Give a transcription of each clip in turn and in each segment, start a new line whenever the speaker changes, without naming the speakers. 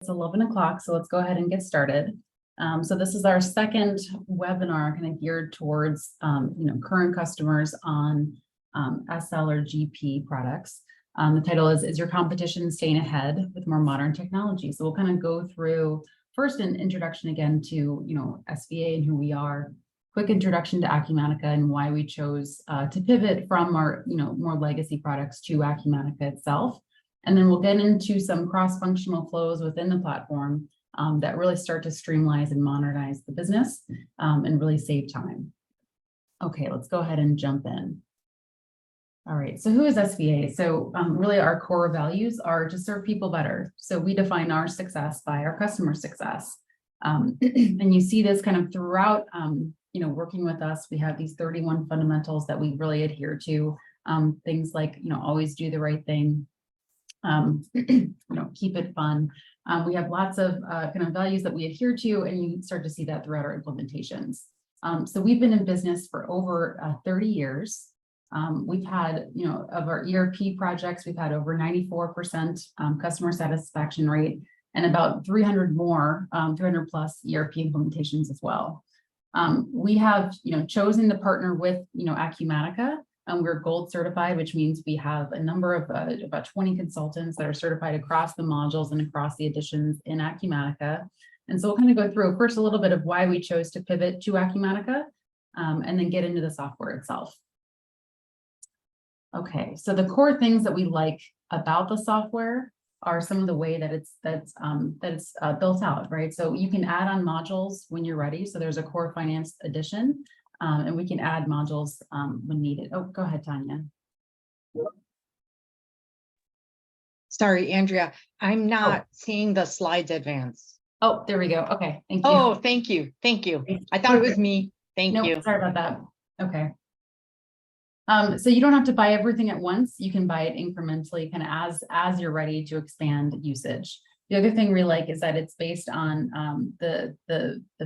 It's 11 o'clock, so let's go ahead and get started. So this is our second webinar kind of geared towards current customers on SL or GP products. The title is Your Competition Staying Ahead with More Modern Technology? So we'll kind of go through first an introduction again to SVA and who we are, quick introduction to Acumatica and why we chose to pivot from our more legacy products to Acumatica itself. And then we'll get into some cross-functional flows within the platform that really start to streamline and modernize the business and really save time. Okay, let's go ahead and jump in. All right, so who is SVA? So really our core values are to serve people better. So we define our success by our customer success. And you see this kind of throughout, working with us. We have these 31 fundamentals that we really adhere to. Things like, always do the right thing. Keep it fun. We have lots of kind of values that we adhere to, and you start to see that throughout our implementations. So we've been in business for over 30 years. We've had, of our ERP projects, we've had over 94% customer satisfaction rate and about 300 plus ERP implementations as well. We have, chosen to partner with, Acumatica. We're gold certified, which means we have a number of about 20 consultants that are certified across the modules and across the editions in Acumatica. And so we'll kind of go through first a little bit of why we chose to pivot to Acumatica and then get into the software itself. Okay, so the core things that we like about the software are some of the way that it's built out, right? So you can add on modules when you're ready. So there's a core finance edition. And we can add modules when needed. Oh, go ahead, Tanya.
Sorry, Andrea, I'm not seeing the slides advance.
Oh, there we go. Okay, thank you.
Oh, thank you. Thank you. I thought it was me. Thank you.
Sorry about that. Okay. So you don't have to buy everything at once. You can buy it incrementally, kind of as you're ready to expand usage. The other thing we like is that it's based on the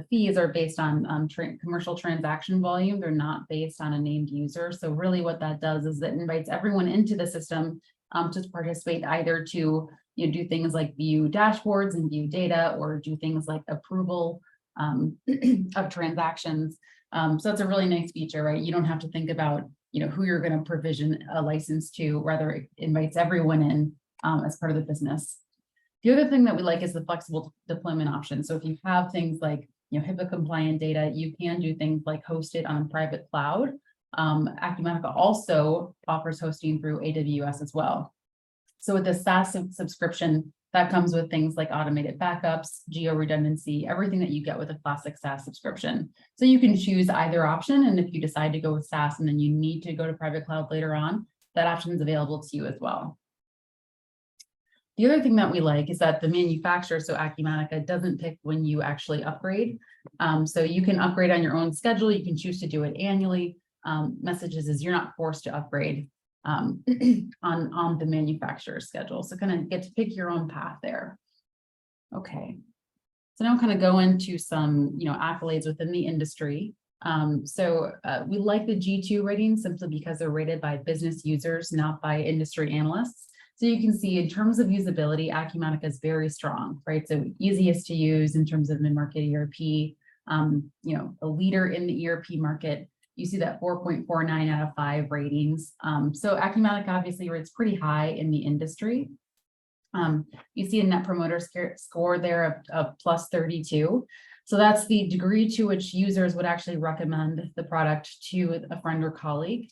fees are based on commercial transaction volume. They're not based on a named user. So really what that does is it invites everyone into the system to participate, either to do things like view dashboards and view data, or do things like approval of transactions. So that's a really nice feature, right? You don't have to think about who you're going to provision a license to. Rather, it invites everyone in as part of the business. The other thing that we like is the flexible deployment option. So if you have things like HIPAA compliant data, you can do things like host it on a private cloud. Acumatica also offers hosting through AWS as well. So with the SaaS subscription, that comes with things like automated backups, geo redundancy, everything that you get with a classic SaaS subscription. So you can choose either option. And if you decide to go with SaaS and then you need to go to private cloud later on, that option is available to you as well. The other thing that we like is that the manufacturer, so Acumatica, doesn't pick when you actually upgrade. So you can upgrade on your own schedule. You can choose to do it annually. Messages is you're not forced to upgrade on the manufacturer's schedule. So kind of get to pick your own path there. Okay. So now kind of go into some accolades within the industry. So we like the G2 rating simply because they're rated by business users, not by industry analysts. So you can see in terms of usability, Acumatica is very strong, right? So easiest to use in terms of mid-market ERP, a leader in the ERP market. You see that 4.49 out of 5 ratings. So Acumatica obviously rates pretty high in the industry. You see a net promoter score there of plus 32. So that's the degree to which users would actually recommend the product to a friend or colleague.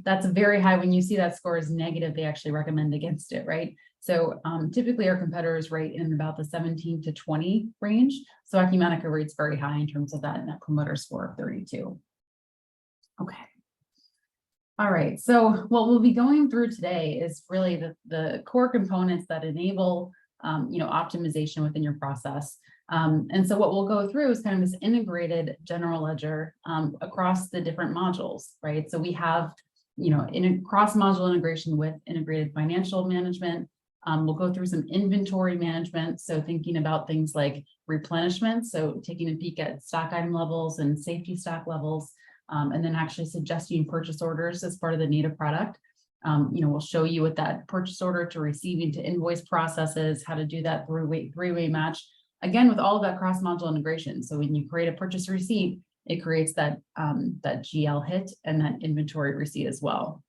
That's very high. When you see that score is negative, they actually recommend against it, right? So typically our competitors rate in about the 17 to 20 range. So Acumatica rates very high in terms of that net promoter score of 32. Okay. All right. So what we'll be going through today is really the core components that enable optimization within your process. And so what we'll go through is kind of this integrated general ledger across the different modules, right? So we have, in a cross-module integration with integrated financial management. We'll go through some inventory management. So thinking about things like replenishment. So taking a peek at stock item levels and safety stock levels, and then actually suggesting purchase orders as part of the native product. We'll show you what that purchase order to receiving to invoice process is, how to do that three-way match. Again, with all of that cross-module integration. So when you create a purchase receipt, it creates that GL hit and that inventory receipt as well.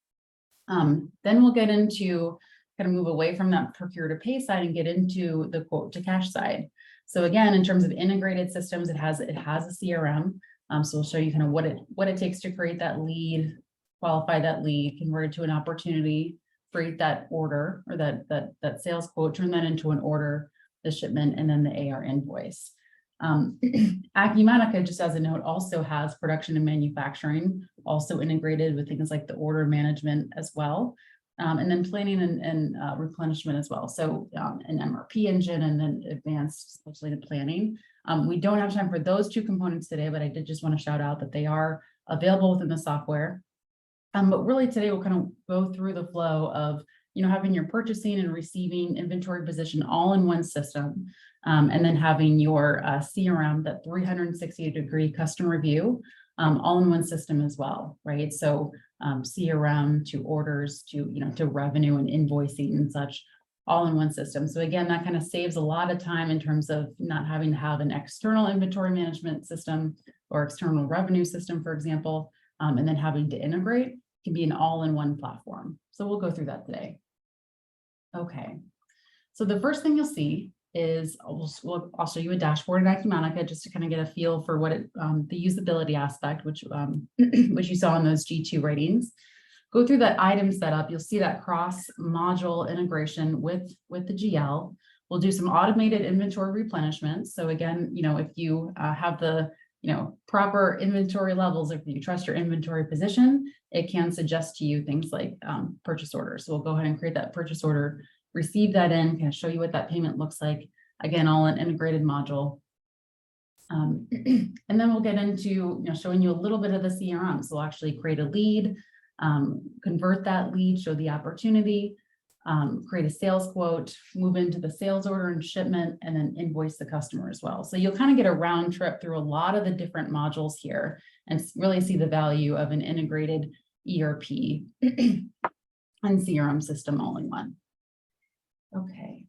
Then we'll get into kind of move away from that procure-to-pay side and get into the quote-to-cash side. So again, in terms of integrated systems, it has a CRM. So we'll show you kind of what it takes to create that lead, qualify that lead, convert it to an opportunity, create that order or that sales quote, turn that into an order, the shipment, and then the AR invoice. Acumatica, just as a note, also has production and manufacturing, also integrated with things like the order management as well. And then planning and replenishment as well. So an MRP engine and then advanced, especially the planning. We don't have time for those two components today, but I did just want to shout out that they are available within the software. But really today we'll kind of go through the flow of, having your purchasing and receiving inventory position all in one system. And then having your CRM, that 360-degree customer view, all in one system as well, right? So CRM to orders to, to revenue and invoicing and such, all in one system. So again, that kind of saves a lot of time in terms of not having to have an external inventory management system or external revenue system, for example, and then having to integrate can be an all-in-one platform. So we'll go through that today. Okay, so the first thing you'll see is I'll show you a dashboard in Acumatica just to kind of get a feel for what the usability aspect, which you saw in those G2 ratings. Go through that item setup. You'll see that cross-module integration with the GL. We'll do some automated inventory replenishment. So again, if you have the proper inventory levels, if you trust your inventory position, it can suggest to you things like purchase orders. So we'll go ahead and create that purchase order, receive that in, kind of show you what that payment looks like. Again, all an integrated module. And then we'll get into showing you a little bit of the CRM. So we'll actually create a lead, convert that lead, show the opportunity, create a sales quote, move into the sales order and shipment, and then invoice the customer as well. So you'll kind of get a round trip through a lot of the different modules here and really see the value of an integrated ERP and CRM system all in one. Okay.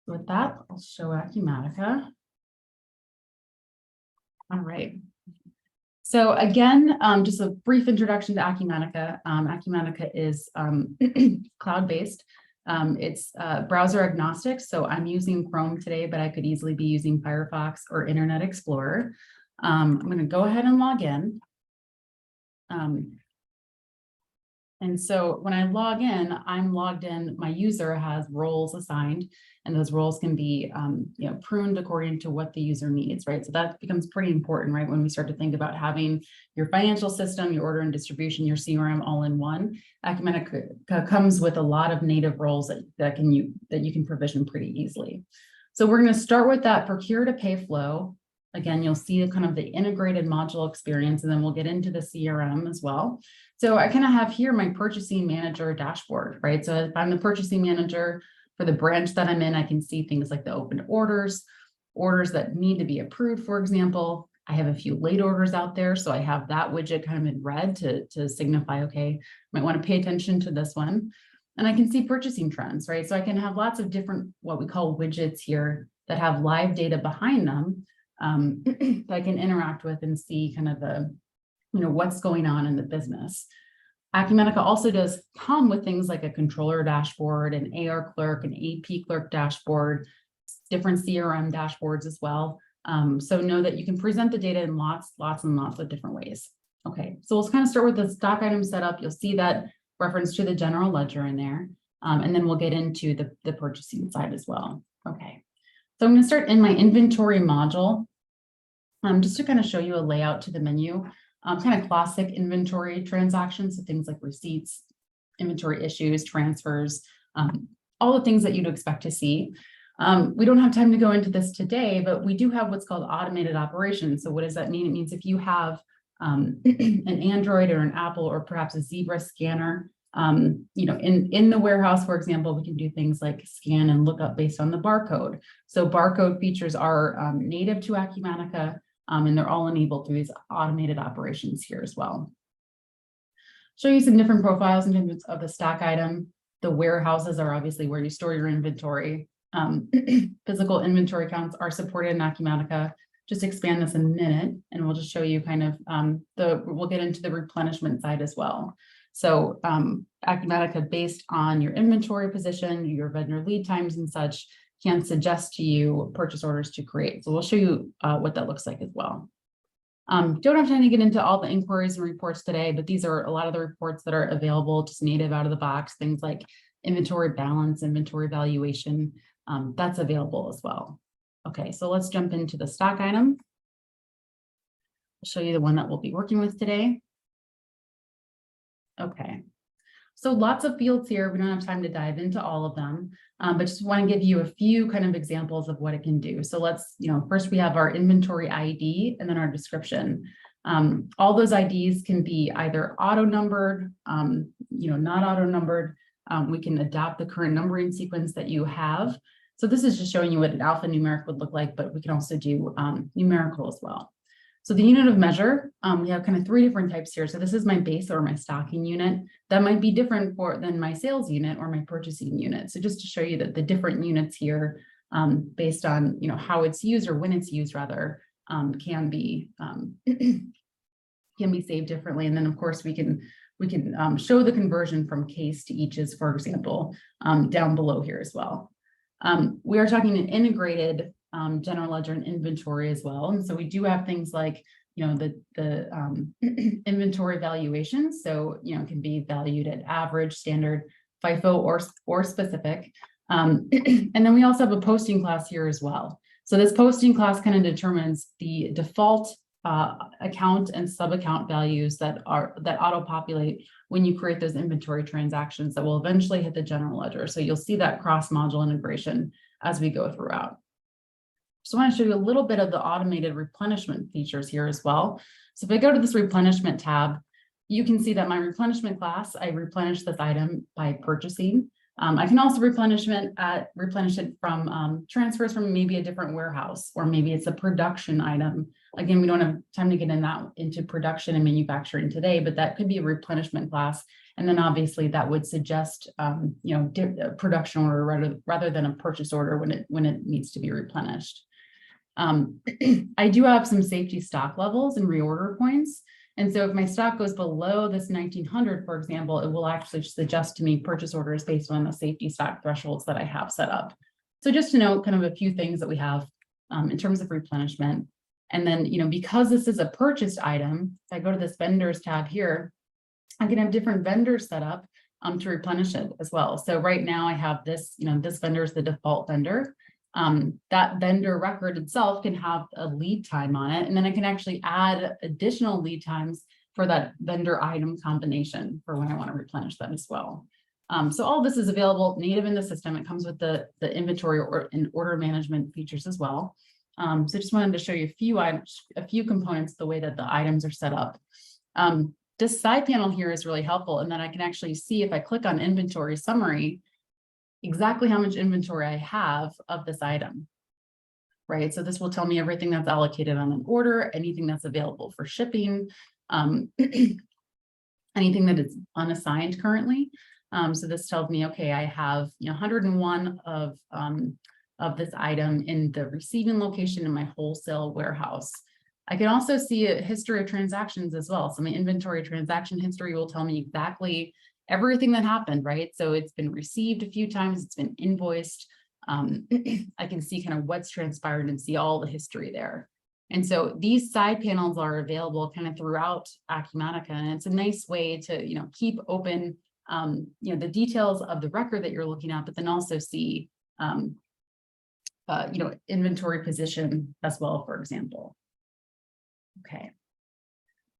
With that, I'll show Acumatica. All right. So again, just a brief introduction to Acumatica. Acumatica is cloud-based. It's browser agnostic. So I'm using Chrome today, but I could easily be using Firefox or Internet Explorer. I'm going to go ahead and log in. And so when I log in, I'm logged in, my user has roles assigned, and those roles can be pruned according to what the user needs, right? So that becomes pretty important, right? When we start to think about having your financial system, your order and distribution, your CRM all in one. Acumatica comes with a lot of native roles that you can provision pretty easily. So we're going to start with that procure-to-pay flow. Again, you'll see kind of the integrated module experience, and then we'll get into the CRM as well. So I kind of have here my purchasing manager dashboard, right? So if I'm the purchasing manager for the branch that I'm in, I can see things like the open orders, orders that need to be approved, for example. I have a few late orders out there, so I have that widget kind of in red to signify, okay, might want to pay attention to this one. And I can see purchasing trends, right? So I can have lots of different, what we call widgets here that have live data behind them that I can interact with and see kind of the, what's going on in the business. Acumatica also does come with things like a controller dashboard, an AR clerk, an AP clerk dashboard, different CRM dashboards as well. So know that you can present the data in lots and lots of different ways. Okay, so we'll kind of start with the stock item setup. You'll see that reference to the general ledger in there, and then we'll get into the purchasing side as well. Okay, so I'm going to start in my inventory module, just to kind of show you a layout to the menu. Kind of classic inventory transactions, so things like receipts, inventory issues, transfers, all the things that you'd expect to see. We don't have time to go into this today, but we do have what's called automated operations. So what does that mean? It means if you have an Android or an Apple or perhaps a Zebra scanner, in the warehouse, for example, we can do things like scan and look up based on the barcode. So barcode features are native to Acumatica. And they're all enabled through these automated operations here as well. show you some different profiles in terms of the stock item. The warehouses are obviously where you store your inventory. Physical inventory counts are supported in Acumatica. Just expand this in a minute, and we'll just show you kind of we'll get into the replenishment side as well. So Acumatica, based on your inventory position, your vendor lead times and such, can suggest to you purchase orders to create. So we'll show you what that looks like as well. Don't have time to get into all the inquiries and reports today, but these are a lot of the reports that are available, just native out of the box, things like inventory balance, inventory valuation, that's available as well. Okay, so let's jump into the stock item. I'll show you the one that we'll be working with today. Okay, so lots of fields here. We don't have time to dive into all of them, but just want to give you a few kind of examples of what it can do. So let's, first we have our inventory ID and then our description. All those IDs can be either auto-numbered, not auto-numbered. We can adapt the current numbering sequence that you have. So this is just showing you what an alphanumeric would look like, but we can also do numerical as well. So the unit of measure, we have kind of three different types here. So this is my base or my stocking unit. That might be different than my sales unit or my purchasing unit. So just to show you that the different units here, based on how it's used or when it's used rather, can be saved differently. And then of course we can show the conversion from case to eaches, for example, down below here as well. We are talking an integrated general ledger and inventory as well. And so we do have things like, the inventory valuations. So, it can be valued at average, standard, FIFO, or specific. And then we also have a posting class here as well. So this posting class kind of determines the default account and sub-account values that auto-populate when you create those inventory transactions that will eventually hit the general ledger. So you'll see that cross-module integration as we go throughout. So I want to show you a little bit of the automated replenishment features here as well. So if I go to this replenishment tab, you can see that my replenishment class, I replenish this item by purchasing. I can also replenish it from transfers from maybe a different warehouse, or maybe it's a production item. Again, we don't have time to get into production and manufacturing today, but that could be a replenishment class. And then obviously that would suggest, a production order rather than a purchase order when it needs to be replenished. I do have some safety stock levels and reorder points. And so if my stock goes below this 1900, for example, it will actually suggest to me purchase orders based on the safety stock thresholds that I have set up. So just to note kind of a few things that we have in terms of replenishment. And then, because this is a purchased item, if I go to this vendors tab here, I can have different vendors set up to replenish it as well. So right now I have this, this vendor is the default vendor. That vendor record itself can have a lead time on it, and then I can actually add additional lead times for that vendor item combination for when I want to replenish them as well. So all this is available native in the system. It comes with the inventory and order management features as well. So just wanted to show you a few components, the way that the items are set up. This side panel here is really helpful, and then I can actually see if I click on inventory summary, exactly how much inventory I have of this item, right? So this will tell me everything that's allocated on an order, anything that's available for shipping, anything that is unassigned currently. So this tells me, okay, I have 101 of this item in the receiving location in my wholesale warehouse. I can also see a history of transactions as well. So my inventory transaction history will tell me exactly everything that happened, right? So it's been received a few times, it's been invoiced. I can see kind of what's transpired and see all the history there. And so these side panels are available kind of throughout Acumatica, and it's a nice way to, keep open, the details of the record that you're looking at, but then also see, inventory position as well, for example. Okay.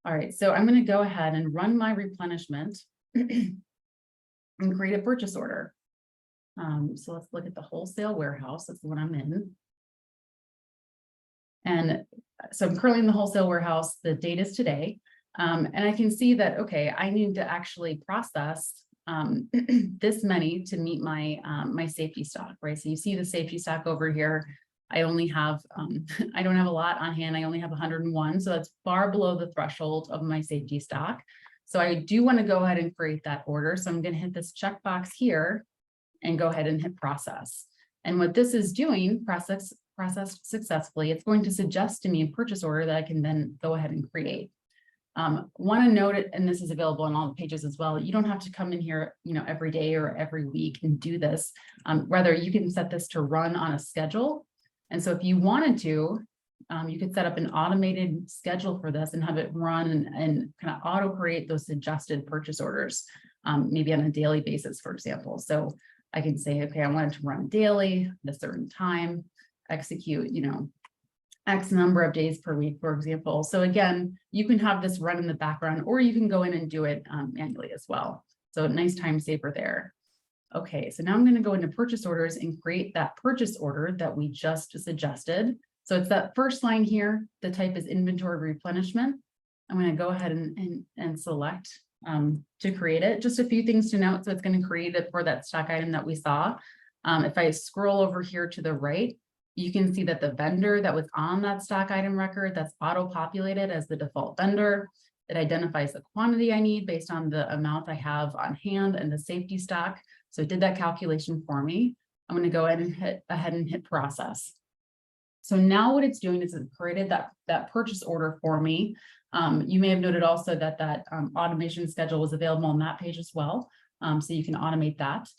All right, so I'm going to go ahead and run my replenishment and create a purchase order. So let's look at the wholesale warehouse. That's the one I'm in. And so I'm currently in the wholesale warehouse. The date is today. And I can see that, okay, I need to actually process this many to meet my my safety stock, right? So you see the safety stock over here. I only have, I don't have a lot on hand. I only have 101. So that's far below the threshold of my safety stock. So I do want to go ahead and create that order. So I'm going to hit this checkbox here and go ahead and hit process. And what this is doing, processed successfully, it's going to suggest to me a purchase order that I can then go ahead and create. Want to note it, and this is available on all the pages as well. You don't have to come in here, every day or every week and do this. Rather, you can set this to run on a schedule. And so if you wanted to, you could set up an automated schedule for this and have it run and kind of auto create those suggested purchase orders, maybe on a daily basis, for example. So I can say, okay, I want it to run daily at a certain time, execute, X number of days per week, for example. So again, you can have this run in the background, or you can go in and do it manually as well. So a nice time saver there. Okay, so now I'm going to go into purchase orders and create that purchase order that we just suggested. So it's that first line here. The type is inventory replenishment. I'm going to go ahead and select to create it. Just a few things to note. So it's going to create it for that stock item that we saw. If I scroll over here to the right, you can see that the vendor that was on that stock item record, that's auto-populated as the default vendor. It identifies the quantity I need based on the amount I have on hand and the safety stock. So it did that calculation for me. I'm going to go ahead and hit process. So now what it's doing is it created that purchase order for me. You may have noted also that automation schedule was available on that page as well. So you can automate that.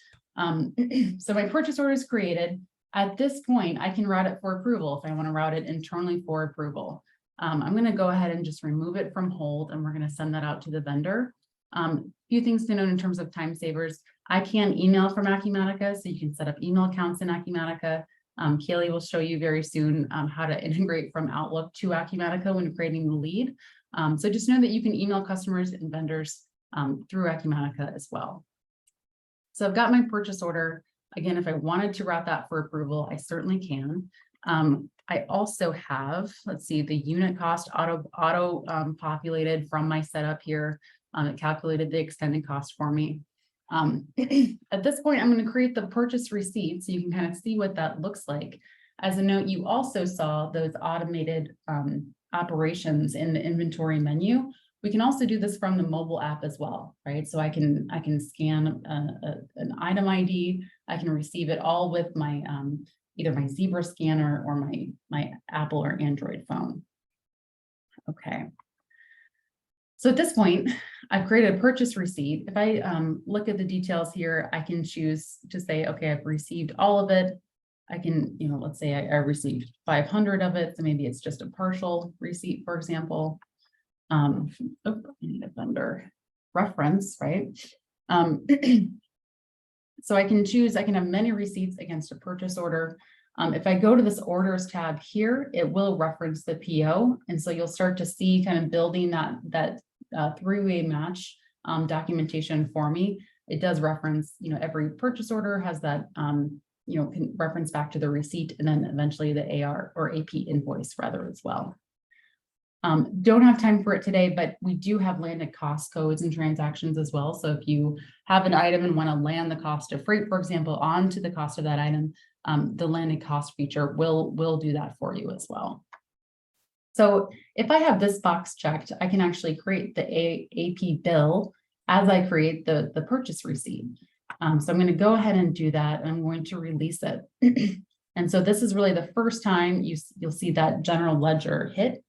So my purchase order is created. At this point, I can route it for approval if I want to route it internally for approval. I'm going to go ahead and just remove it from hold, and we're going to send that out to the vendor. Few things to note in terms of time savers. I can email from Acumatica, so you can set up email accounts in Acumatica. Kaylee will show you very soon how to integrate from Outlook to Acumatica when creating the lead. So just know that you can email customers and vendors through Acumatica as well. So I've got my purchase order. Again, if I wanted to route that for approval, I certainly can. I also have, let's see, the unit cost auto populated from my setup here. It calculated the extended cost for me. At this point, I'm going to create the purchase receipt so you can kind of see what that looks like. As a note, you also saw those automated operations in the inventory menu. We can also do this from the mobile app as well, right? So I can scan an item ID. I can receive it all with my either my Zebra scanner or my Apple or Android phone. Okay. So at this point, I've created a purchase receipt. If I look at the details here, I can choose to say, okay, I've received all of it. I can, let's say I received 500 of it. So maybe it's just a partial receipt, for example. I need a vendor reference, right? So I can have many receipts against a purchase order. If I go to this orders tab here, it will reference the PO. And so you'll start to see kind of building that three-way match documentation for me. It does reference, every purchase order has that, can reference back to the receipt and then eventually the AR or AP invoice rather as well. Don't have time for it today, but we do have landed cost codes and transactions as well. So if you have an item and want to land the cost of freight, for example, onto the cost of that item, the landed cost feature will do that for you as well. So if I have this box checked, I can actually create the AP bill as I create the purchase receipt. So I'm going to go ahead and do that. I'm going to release it. And so this is really the first time you'll see that general ledger hit.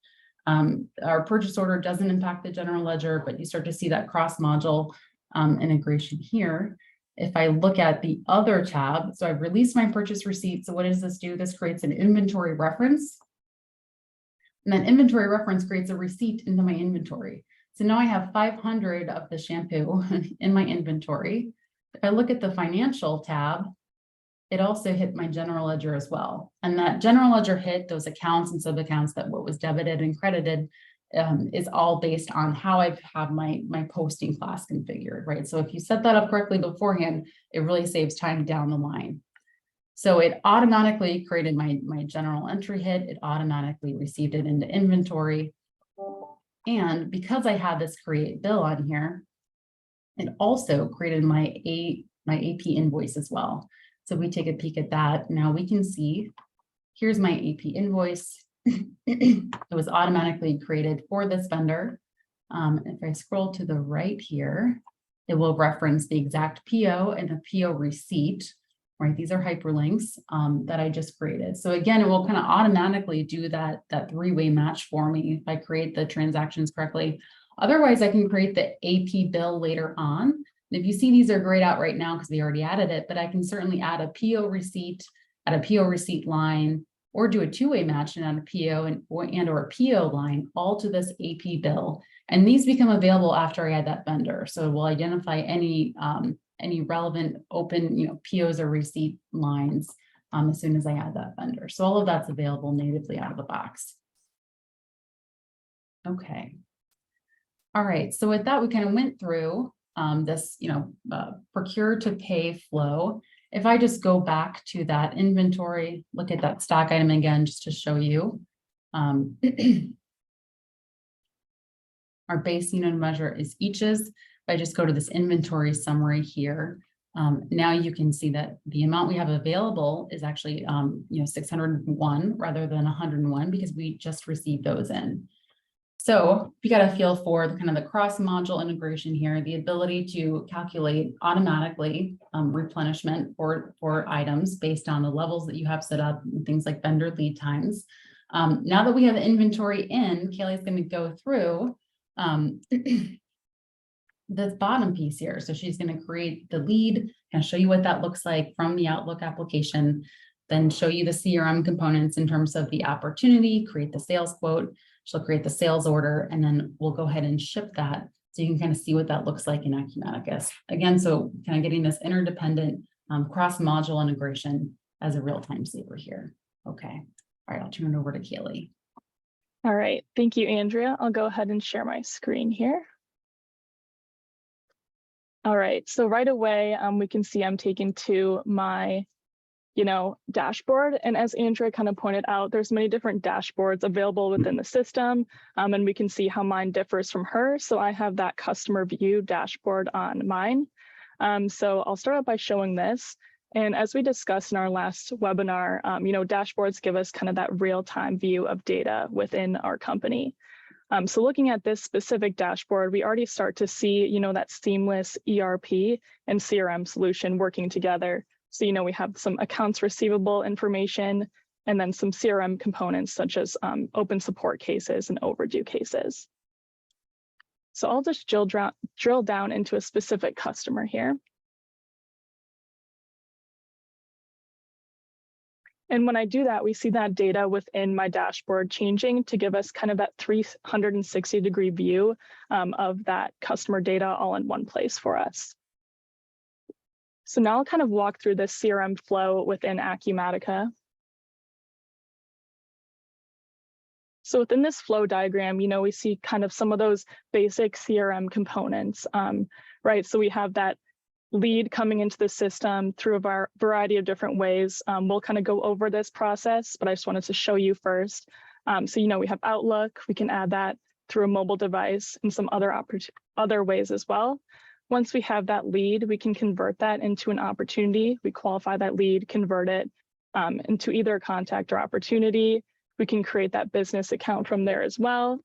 Our purchase order doesn't impact the general ledger, but you start to see that cross-module integration here. If I look at the other tab, so I've released my purchase receipt. So what does this do? This creates an inventory reference. And that inventory reference creates a receipt into my inventory. So now I have 500 of the shampoo in my inventory. If I look at the financial tab, it also hit my general ledger as well. And that general ledger hit those accounts and sub-accounts that what was debited and credited is all based on how I have my posting class configured, right? So if you set that up correctly beforehand, it really saves time down the line. So it automatically created my general entry hit. It automatically received it into inventory. And because I had this create bill on here, it also created my AP invoice as well. So we take a peek at that. Now we can see, here's my AP invoice. It was automatically created for this vendor. If I scroll to the right here, it will reference the exact PO and the PO receipt, right? These are hyperlinks that I just created. So again, it will kind of automatically do that three-way match for me if I create the transactions correctly. Otherwise, I can create the AP bill later on. And if you see, these are grayed out right now because we already added it, but I can certainly add a PO receipt, add a PO receipt line, or do a two-way match and add a PO and or a PO line all to this AP bill. And these become available after I add that vendor. So we'll identify any relevant open, POs or receipt lines as soon as I add that vendor. So all of that's available natively out of the box. Okay. All right. So with that, we kind of went through this, procure-to-pay flow. If I just go back to that inventory, look at that stock item again, just to show you. Our base unit measure is eaches. If I just go to this inventory summary here, now you can see that the amount we have available is actually 601 rather than 101 because we just received those in. So you got a feel for the kind of the cross-module integration here, the ability to calculate automatically replenishment for items based on the levels that you have set up, and things like vendor lead times. Now that we have inventory in, Kaylee's going to go through this bottom piece here. So she's going to create the lead and show you what that looks like from the Outlook application, then show you the CRM components in terms of the opportunity, create the sales quote. She'll create the sales order, and then we'll go ahead and ship that. So you can kind of see what that looks like in Acumatica. Again, so kind of getting this interdependent cross-module integration as a real-time saver here. Okay. All right, I'll turn it over to Kaylee.
All right, thank you, Andrea. I'll go ahead and share my screen here. All right, so right away, we can see I'm taken to my dashboard. And as Andrea kind of pointed out, there's many different dashboards available within the system. And we can see how mine differs from hers. So I have that customer view dashboard on mine. So I'll start out by showing this. And as we discussed in our last webinar, dashboards give us kind of that real-time view of data within our company. So looking at this specific dashboard, we already start to see, that seamless ERP and CRM solution working together. So, we have some accounts receivable information and then some CRM components such as open support cases and overdue cases. So I'll just drill down into a specific customer here. And when I do that, we see that data within my dashboard changing to give us kind of that 360-degree view of that customer data all in one place for us. So now I'll kind of walk through this CRM flow within Acumatica. So within this flow diagram, we see kind of some of those basic CRM components, right? So we have that lead coming into the system through a variety of different ways. We'll kind of go over this process, but I just wanted to show you first. So, we have Outlook. We can add that through a mobile device and some other ways as well. Once we have that lead, we can convert that into an opportunity. We qualify that lead, convert it into either a contact or opportunity. We can create that business account from there as well.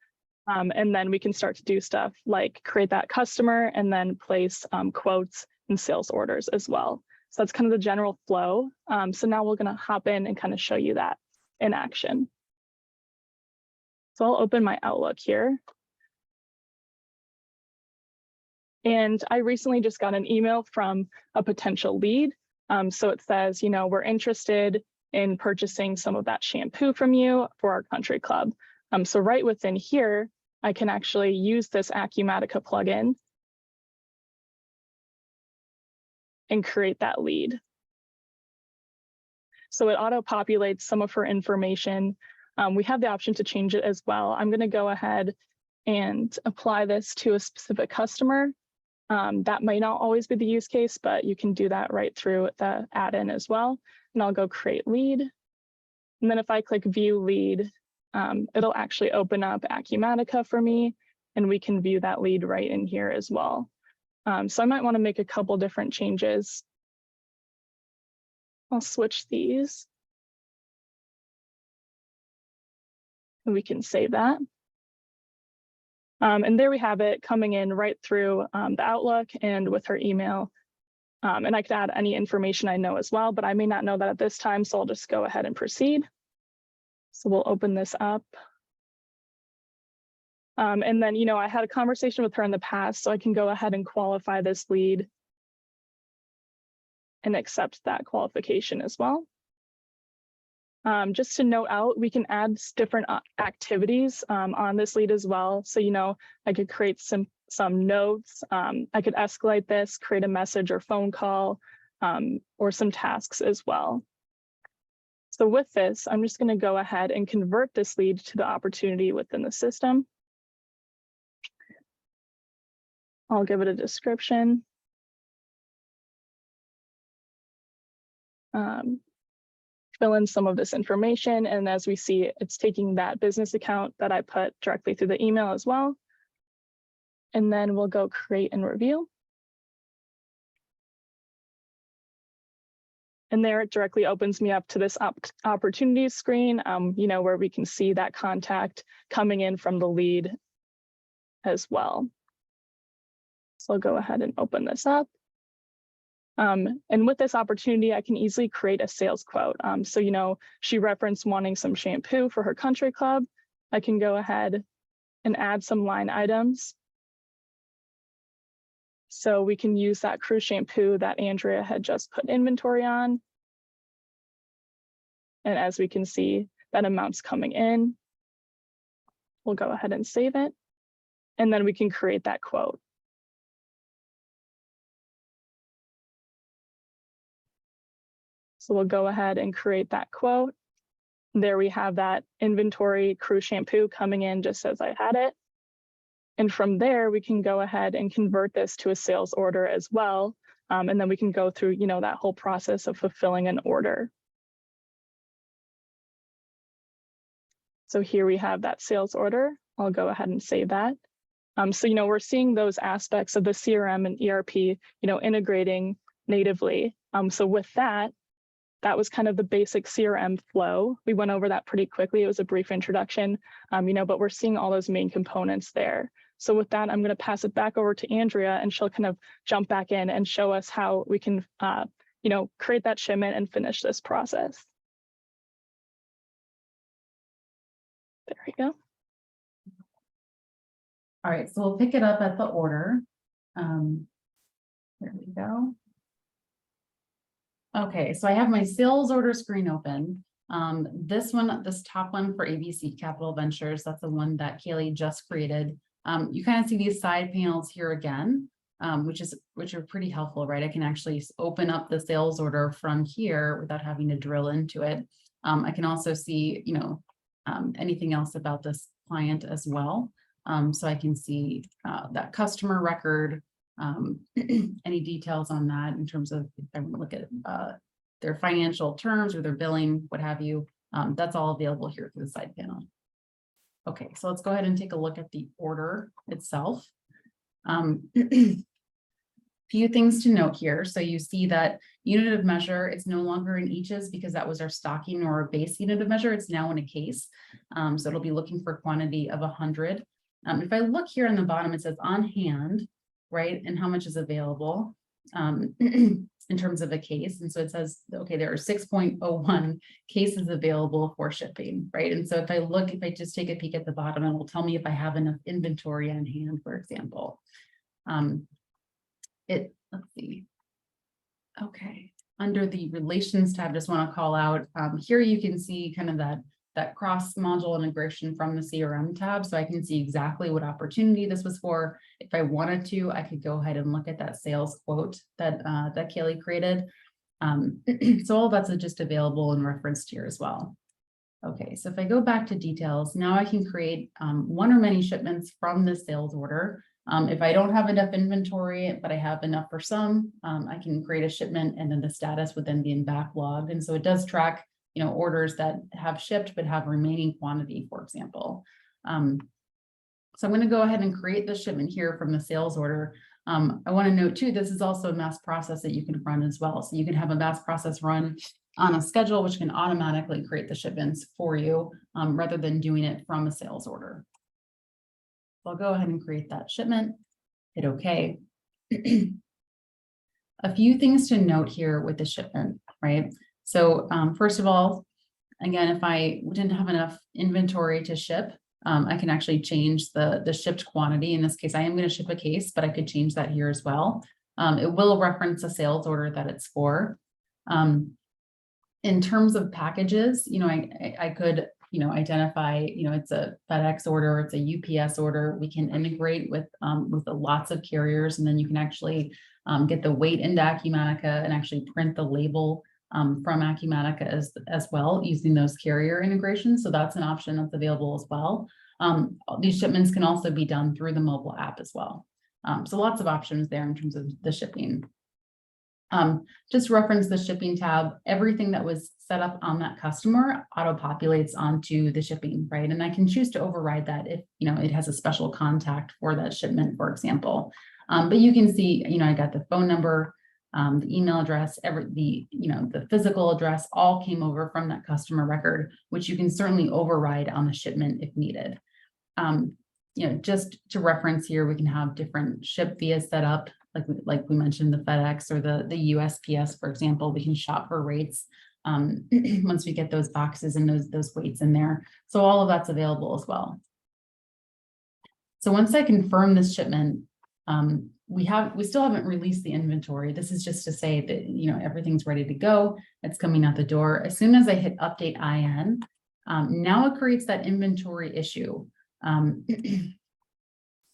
And then we can start to do stuff like create that customer and then place quotes and sales orders as well. So that's kind of the general flow. So now we're going to hop in and kind of show you that in action. So I'll open my Outlook here. And I recently just got an email from a potential lead. So it says, we're interested in purchasing some of that shampoo from you for our country club. So right within here, I can actually use this Acumatica plugin and create that lead. So it auto-populates some of her information. We have the option to change it as well. I'm going to go ahead and apply this to a specific customer. That might not always be the use case, but you can do that right through the add-in as well. And I'll go create lead. And then if I click view lead, it'll actually open up Acumatica for me, and we can view that lead right in here as well. So I might want to make a couple different changes. I'll switch these. And we can save that. And there we have it coming in right through the Outlook and with her email. And I could add any information I know as well, but I may not know that at this time, so I'll just go ahead and proceed. So we'll open this up. And then, you know, I had a conversation with her in the past, so I can go ahead and qualify this lead and accept that qualification as well. Just to note out, we can add different activities on this lead as well. So, you know, I could create some notes. I could escalate this, create a message or phone call, or some tasks as well. So with this, I'm just going to go ahead and convert this lead to the opportunity within the system. I'll give it a description. Fill in some of this information, and as we see, it's taking that business account that I put directly through the email as well. And then we'll go create and review. And there it directly opens me up to this opportunities screen, you know, where we can see that contact coming in from the lead as well. So I'll go ahead and open this up. And with this opportunity, I can easily create a sales quote. So, you know, she referenced wanting some shampoo for her country club. I can go ahead and add some line items. So we can use that Crew shampoo that Andrea had just put inventory on. And as we can see, that amount's coming in. We'll go ahead and save it. And then we can create that quote. So we'll go ahead and create that quote. There we have that inventory Crew shampoo coming in just as I had it. And from there, we can go ahead and convert this to a sales order as well. And then we can go through, you know, that whole process of fulfilling an order. So here we have that sales order. I'll go ahead and save that. So, you know, we're seeing those aspects of the CRM and ERP, you know, integrating natively. So with that, that was kind of the basic CRM flow. We went over that pretty quickly. It was a brief introduction, you know, but we're seeing all those main components there. So with that, I'm going to pass it back over to Andrea, and she'll kind of jump back in and show us how we can, you know, create that shipment and finish this process. There we go.
All right, so we'll pick it up at the order. There we go. Okay, so I have my sales order screen open. This top one for ABC Capital Ventures, that's the one that Kaylee just created. You kind of see these side panels here again, which are pretty helpful, right? I can actually open up the sales order from here without having to drill into it. I can also see, you know, anything else about this client as well. So I can see that customer record, any details on that in terms of if I want to look at their financial terms or their billing, what have you. That's all available here through the side panel. Okay, so let's go ahead and take a look at the order itself. Few things to note here. So you see that unit of measure, it's no longer in eaches because that was our stocking or base unit of measure. It's now in a case. So it'll be looking for a quantity of 100. If I look here on the bottom, it says on hand, right? And how much is available in terms of a case. And so it says, okay, there are 6.01 cases available for shipping, right? And so if I just take a peek at the bottom, it will tell me if I have enough inventory on hand, for example. Let's see. Okay, under the relations tab, just want to call out here you can see kind of that cross module integration from the CRM tab. So I can see exactly what opportunity this was for. If I wanted to, I could go ahead and look at that sales quote that Kaylee created. So all that's just available and referenced here as well. Okay, so if I go back to details, now I can create one or many shipments from this sales order. If I don't have enough inventory, but I have enough for some, I can create a shipment and then the status would then be in backlog. And so it does track, you know, orders that have shipped but have remaining quantity, for example. So I'm going to go ahead and create the shipment here from the sales order. I want to note too, this is also a mass process that you can run as well. So you can have a mass process run on a schedule, which can automatically create the shipments for you rather than doing it from a sales order. So I'll go ahead and create that shipment, hit OK. A few things to note here with the shipment, right? So first of all, again, if I didn't have enough inventory to ship, I can actually change the shipped quantity. In this case, I am going to ship a case, but I could change that here as well. It will reference a sales order that it's for. In terms of packages, I could, identify, it's a FedEx order, it's a UPS order. We can integrate with lots of carriers, and then you can actually get the weight into Acumatica and actually print the label from Acumatica as well using those carrier integrations. So that's an option that's available as well. These shipments can also be done through the mobile app as well. So lots of options there in terms of the shipping. Just reference the shipping tab. Everything that was set up on that customer auto-populates onto the shipping, right? And I can choose to override that if, it has a special contact for that shipment, for example. But you can see, I got the phone number, the email address, the physical address all came over from that customer record, which you can certainly override on the shipment if needed. Just to reference here, we can have different ship vias set up, like we mentioned, the FedEx or the USPS, for example. We can shop for rates once we get those boxes and those weights in there. So all of that's available as well. So once I confirm this shipment, we still haven't released the inventory. This is just to say that, everything's ready to go. It's coming out the door. As soon as I hit update IN, now it creates that inventory issue.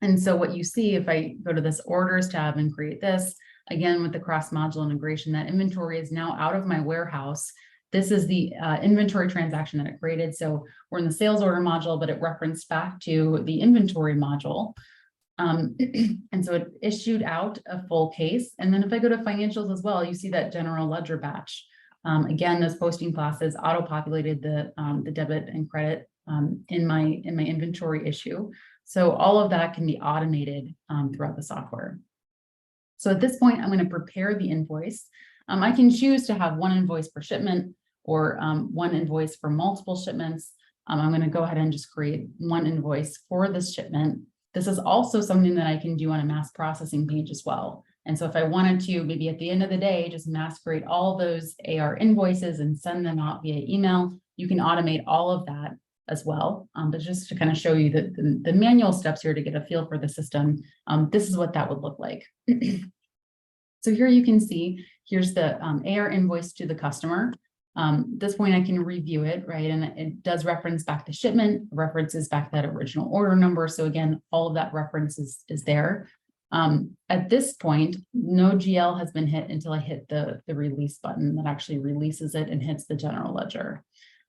And so what you see, if I go to this orders tab and create this, again, with the cross-module integration, that inventory is now out of my warehouse. This is the inventory transaction that it created. So we're in the sales order module, but it referenced back to the inventory module. And so it issued out a full case. And then if I go to financials as well, you see that general ledger batch. Again, those posting classes auto-populated the debit and credit in my inventory issue. So all of that can be automated throughout the software. So at this point, I'm going to prepare the invoice. I can choose to have one invoice per shipment or one invoice for multiple shipments. I'm going to go ahead and just create one invoice for this shipment. This is also something that I can do on a mass processing page as well. And so if I wanted to, maybe at the end of the day, just mass create all those AR invoices and send them out via email, you can automate all of that as well. But just to kind of show you the manual steps here to get a feel for the system, this is what that would look like. So here you can see, here's the AR invoice to the customer. This point I can review it, right? And it does reference back the shipment, references back that original order number. So again, all of that reference is there. At this point, no GL has been hit until I hit the release button that actually releases it and hits the general ledger.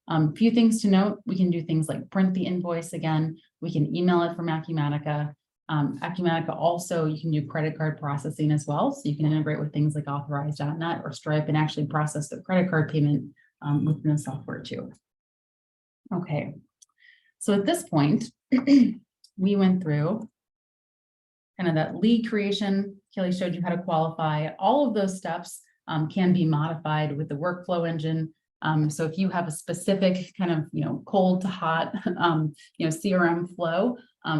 A few things to note, we can do things like print the invoice again. We can email it from Acumatica. Acumatica also, you can do credit card processing as well. So you can integrate with things like Authorize.net or Stripe and actually process the credit card payment within the software too. Okay, so at this point, we went through kind of that lead creation. Kelly showed you how to qualify. All of those steps can be modified with the workflow engine. So if you have a specific kind of, cold to hot, CRM flow,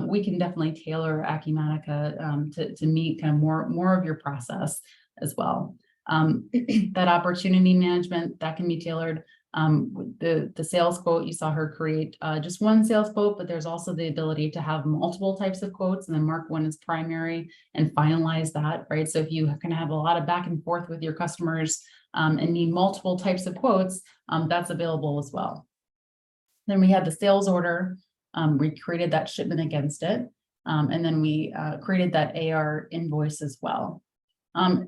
we can definitely tailor Acumatica to meet kind of more of your process as well. That opportunity management, that can be tailored. The sales quote, you saw her create just one sales quote, but there's also the ability to have multiple types of quotes and then mark one as primary and finalize that, right? So if you can have a lot of back and forth with your customers and need multiple types of quotes, that's available as well. Then we had the sales order. We created that shipment against it. And then we created that AR invoice as well.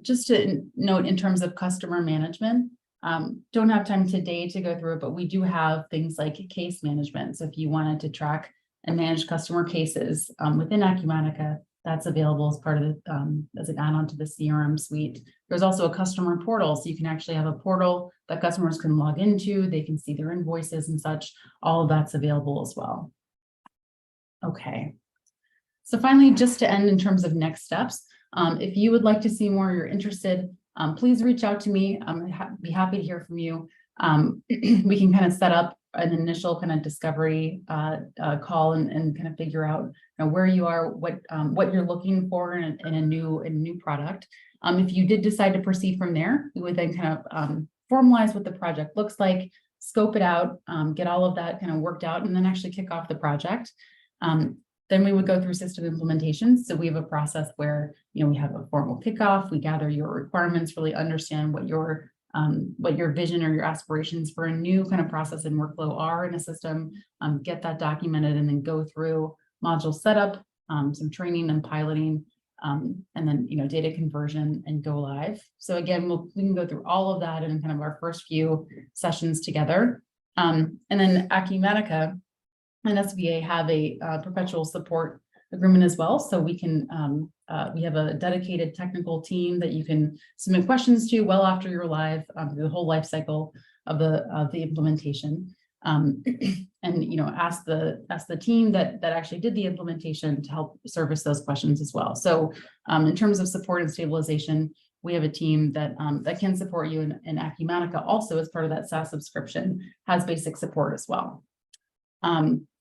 Just to note in terms of customer management, don't have time today to go through it, but we do have things like case management. So if you wanted to track and manage customer cases within Acumatica, that's available as part of the, as an add-on to the CRM suite. There's also a customer portal. So you can actually have a portal that customers can log into. They can see their invoices and such. All of that's available as well. Okay. So finally, just to end in terms of next steps, if you would like to see more, you're interested, please reach out to me. Be happy to hear from you. We can kind of set up an initial kind of discovery call and kind of figure out where you are, what you're looking for in a new product. If you did decide to proceed from there, we would then kind of formalize what the project looks like, scope it out, get all of that kind of worked out, and then actually kick off the project. Then we would go through system implementation. So we have a process where, we have a formal kickoff, we gather your requirements, really understand what your vision or your aspirations for a new kind of process and workflow are in a system, get that documented, and then go through module setup, some training and piloting, and then, data conversion and go live. So again, we can go through all of that in kind of our first few sessions together. And then Acumatica and SVA have a perpetual support agreement as well. So we can, we have a dedicated technical team that you can submit questions to well after you're live, through the whole life cycle of the implementation. And ask the team that actually did the implementation to help service those questions as well. So in terms of support and stabilization, we have a team that can support you, and Acumatica also, as part of that SaaS subscription, has basic support as well.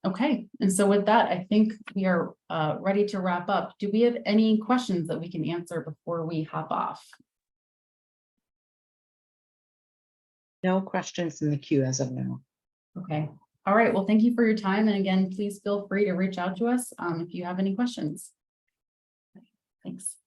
Okay, and so with that, I think we are ready to wrap up. Do we have any questions that we can answer before we hop off?
No questions in the queue as of now.
Okay. All right. Well, thank you for your time. And again, please feel free to reach out to us if you have any questions. Thanks.